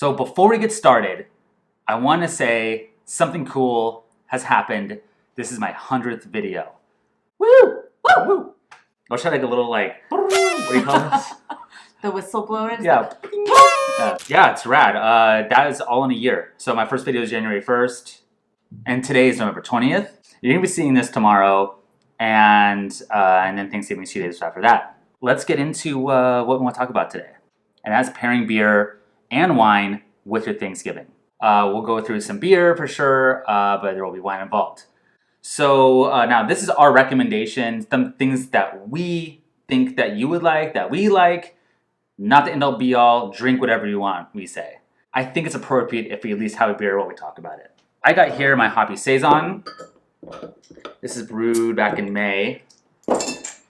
So before we get started, I want to say something cool has happened. This is my 100th video. Woo! Woo! Woo! Or should I like a little like, what do you call this? The whistleblowers? Yeah. Yeah, it's rad. That is all in a year. So my first video is January 1st, and today is November 20th. You're going to be seeing this tomorrow, and then Thanksgiving 2 days after that. Let's get into what we want to talk about today. And that's pairing beer and wine with your Thanksgiving. We'll go through some beer for sure, but there will be wine involved. So now this is our recommendation, some things that we think that you would like, that we like. Not the end-all be-all, drink whatever you want, we say. I think it's appropriate if we at least have a beer while we talk about it. I got here my Hoppy Saison. This is brewed back in May.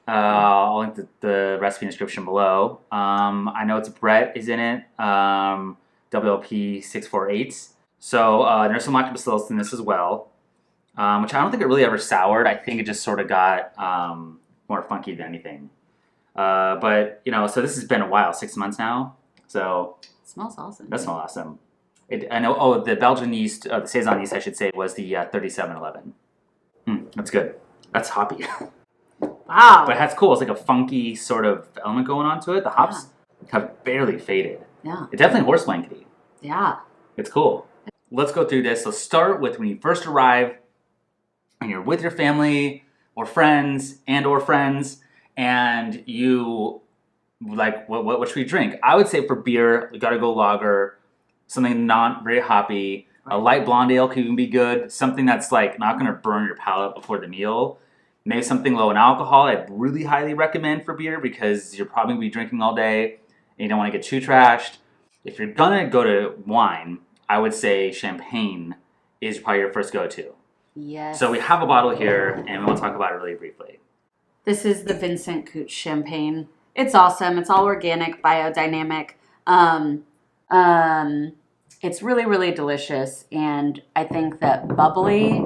I'll link the recipe in the description below. I know it's Brett is in it, WLP 648. So there's some lactobacillus in this as well, which I don't think it really ever soured. I think it just sort of got more funky than anything. But, you know, so this has been a while, 6 months now. So It smells awesome. that smells awesome. I know, the Belgian yeast, the Saison yeast, I should say, was the 3711. That's good. That's hoppy. Wow. But that's cool. It's like a funky sort of element going on to it. The hops have barely faded. Yeah. It's definitely horse blankety. Yeah. It's cool. Let's go through this. Let's start with when you first arrive and you're with your family or friends and you like, what should we drink? I would say for beer, you gotta go lager, something not very hoppy. A light blonde ale could even be good. Something that's like not gonna burn your palate before the meal. Maybe something low in alcohol I'd really highly recommend for beer because you're probably gonna be drinking all day and you don't want to get too trashed. If you're gonna go to wine, I would say champagne is probably your first go-to. Yes. So we have a bottle here and we want to talk about it really briefly. This is the Vincent Cooch champagne. It's awesome. It's all organic, biodynamic. It's really, really delicious. And I think that bubbly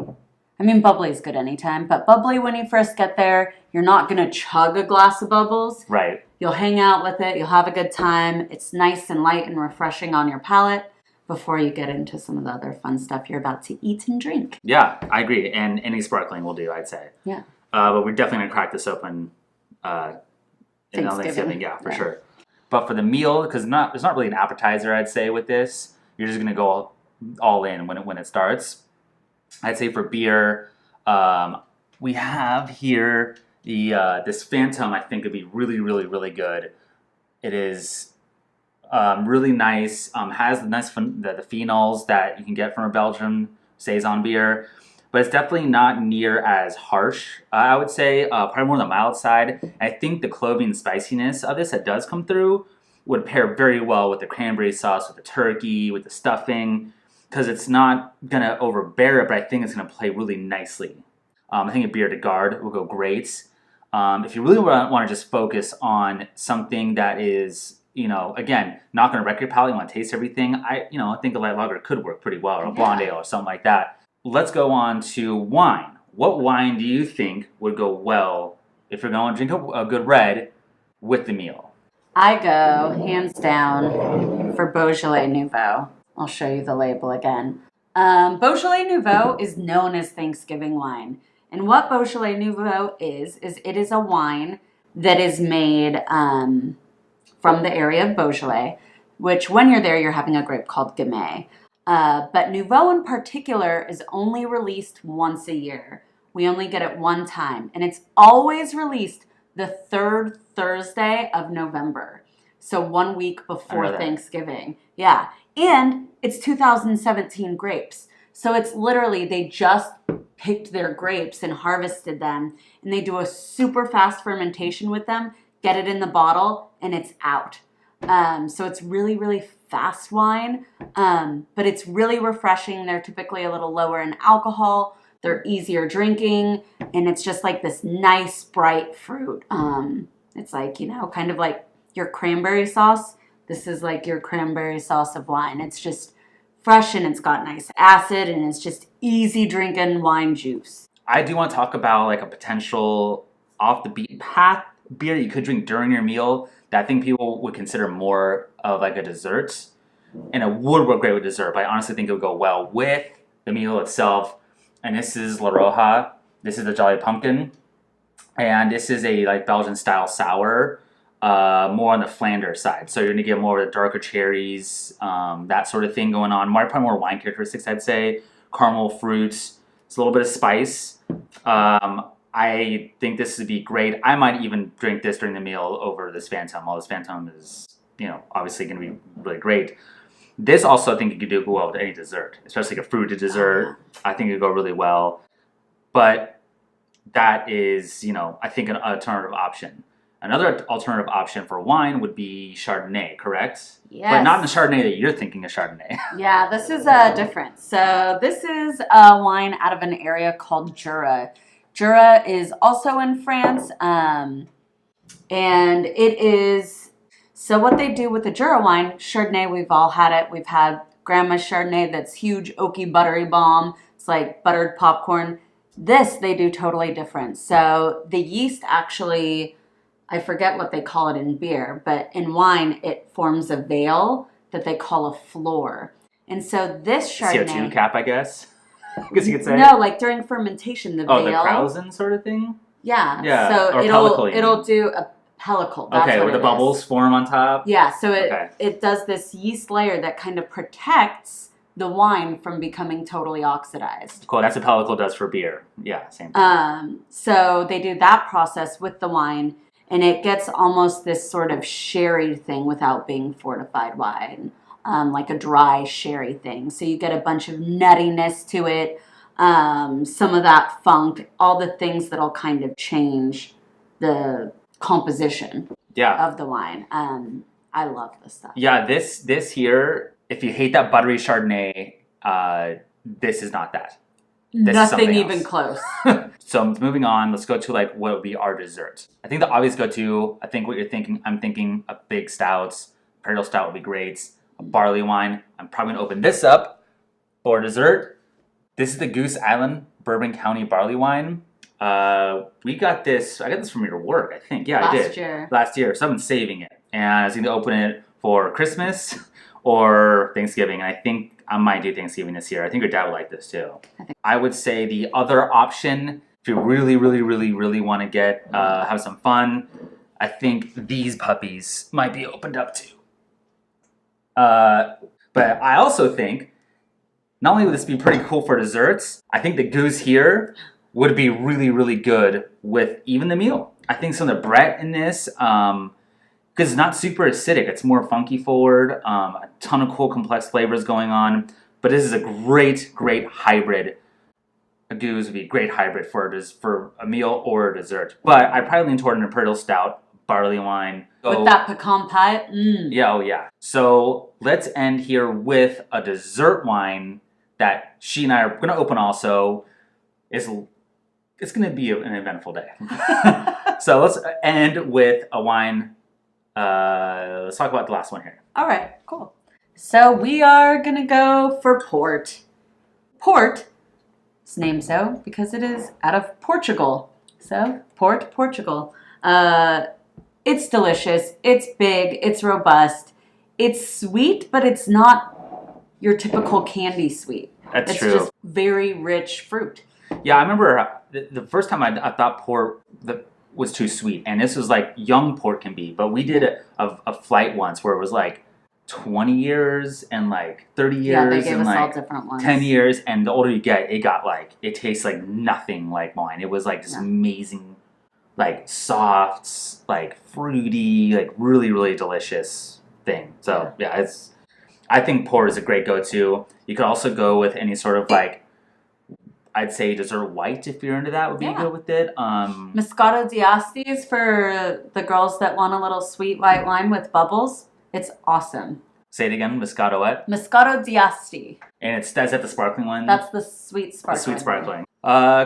is good anytime, but bubbly when you first get there, you're not going to chug a glass of bubbles. Right. You'll hang out with it. You'll have a good time. It's nice and light and refreshing on your palate before you get into some of the other fun stuff you're about to eat and drink. Yeah, I agree. And any sparkling will do, I'd say. Yeah. But we're definitely going to crack this open on Thanksgiving. Yeah, for sure. But for the meal, because there's not really an appetizer, I'd say, with this. You're just going to go all in when it starts. I'd say for beer, we have here this Phantom. I think would be really, really, really good. It is really nice. Has the nice the phenols that you can get from a Belgian Saison beer, but it's definitely not near as harsh. I would say probably more on the mild side. I think the clovey and spiciness of this that does come through would pair very well with the cranberry sauce, with the turkey, with the stuffing, because it's not gonna overbear it, but I think it's gonna play really nicely. I think a bière de garde will go great. If you really want to just focus on something that is, you know, again, not gonna wreck your palate, you want to taste everything. I think a light lager could work pretty well, or a blonde ale or something like that. Let's go on to wine. What wine do you think would go well if you're going to drink a good red with the meal? I go, hands down, for Beaujolais Nouveau. I'll show you the label again. Beaujolais Nouveau is known as Thanksgiving wine. And what Beaujolais Nouveau is it is a wine that is made from the area of Beaujolais, which when you're there, you're having a grape called Gamay. But Nouveau in particular is only released once a year. We only get it one time. And it's always released the third Thursday of November. So 1 week before Thanksgiving. Yeah. And it's 2017 grapes. So it's literally, they just picked their grapes and harvested them. And they do a super fast fermentation with them, get it in the bottle, and it's out. So it's really, really fast wine, but it's really refreshing. They're typically a little lower in alcohol. They're easier drinking, and it's just like this nice, bright fruit. It's like, kind of like your cranberry sauce. This is like your cranberry sauce of wine. It's just fresh, and it's got nice acid, and it's just easy drinking wine juice. I do want to talk about like a potential off the beaten path beer you could drink during your meal that I think people would consider more of like a dessert. and it would work great with dessert. But I honestly think it would go well with the meal itself. And this is La Roja. This is the Jolly Pumpkin, and this is a like Belgian style sour, more on the Flanders side. So you're gonna get more of the darker cherries, that sort of thing going on. Probably more wine characteristics, I'd say. Caramel fruits. It's a little bit of spice. I think this would be great. I might even drink this during the meal over this Phantom. While this Phantom is, obviously going to be really great. This also, I think you could do well with any dessert, especially like a fruited dessert. I think it would go really well. But that is, I think an alternative option. Another alternative option for wine would be Chardonnay, correct? Yes. But not the Chardonnay that you're thinking of Chardonnay. Yeah, this is different. So this is a wine out of an area called Jura. Jura is also in France, and it is, so what they do with the Jura wine, Chardonnay, we've all had it. We've had Grandma's Chardonnay, that's huge, oaky, buttery bomb. It's like buttered popcorn. This, they do totally different. So the yeast actually, I forget what they call it in beer, but in wine, it forms a veil that they call a floor. And so this Chardonnay... CO2 cap, I guess? I guess you could say. No, like during fermentation, the veil. Oh, the Krausen sort of thing? Yeah. Yeah. So or it'll do a pellicle. That's okay, what where the it bubbles is. form on top? Yeah, so it does this yeast layer that kind of protects the wine from becoming totally oxidized. Cool, that's what pellicle does for beer. Yeah, same thing. So they do that process with the wine, and it gets almost this sort of sherry thing without being fortified wine. Like a dry sherry thing. So you get a bunch of nuttiness to it, some of that funk, all the things that'll kind of change the composition of the wine. I love this stuff. Yeah, this here, if you hate that buttery Chardonnay, this is not that. This Nothing even close. So moving on, let's go to like what would be our dessert. I think the obvious go-to, I think what you're thinking, I'm thinking a big stouts. Imperial stout would be great. A barley wine. I'm probably going to open this up for dessert. This is the Goose Island Bourbon County barley wine. We got this, I got this from your work, I think. Yeah, I did. Last year. So I've been saving it. And I was going to open it for Christmas or Thanksgiving. And I think I might do Thanksgiving this year. I think your dad would like this too. I would say the other option, if you really, really, really, really want to get, have some fun, I think these puppies might be opened up too. But I also think, not only would this be pretty cool for desserts, I think the goose here would be really, really good with even the meal. I think some of the Brett in this, because it's not super acidic, it's more funky forward, a ton of cool complex flavors going on, but this is a great, great hybrid. A goose would be a great hybrid for a meal or a dessert. But I probably lean toward an Imperial Stout, barley wine. With that pecan pie? Mm. Yeah, oh yeah. So let's end here with a dessert wine that she and I are going to open also. It's going to be an eventful day. So let's end with a wine. Let's talk about the last one here. All right, cool. So we are going to go for port. Port is named so because it is out of Portugal. So, Port, Portugal. It's delicious. It's big. It's robust. It's sweet, but it's not your typical candy sweet. That's true. It's just very rich fruit. Yeah, I remember the first time I thought port was too sweet, and this was like young port can be. But we did a flight once where it was like 20 years and like 30 years Yeah, they gave and us like all different ones. 10 years, and the older you get, it tastes like nothing like wine. It was like this amazing, like soft, like fruity, like really, really delicious thing. So yeah, I think port is a great go-to. You could also go with any sort of like, I'd say dessert white if you're into that would be good with it. Moscato d'Asti is for the girls that want a little sweet white wine with bubbles. It's awesome. Say it again, Moscato what? Moscato d'Asti. And is that the sparkling one? That's the sweet sparkling. The sweet sparkling.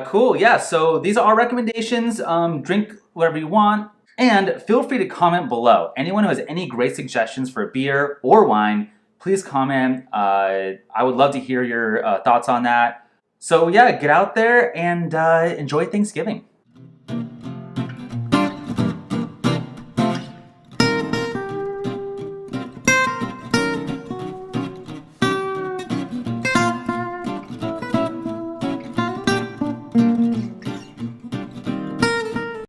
Cool, yeah, so these are our recommendations. Drink whatever you want. And feel free to comment below. Anyone who has any great suggestions for beer or wine, please comment. I would love to hear your thoughts on that. So yeah, get out there and enjoy Thanksgiving.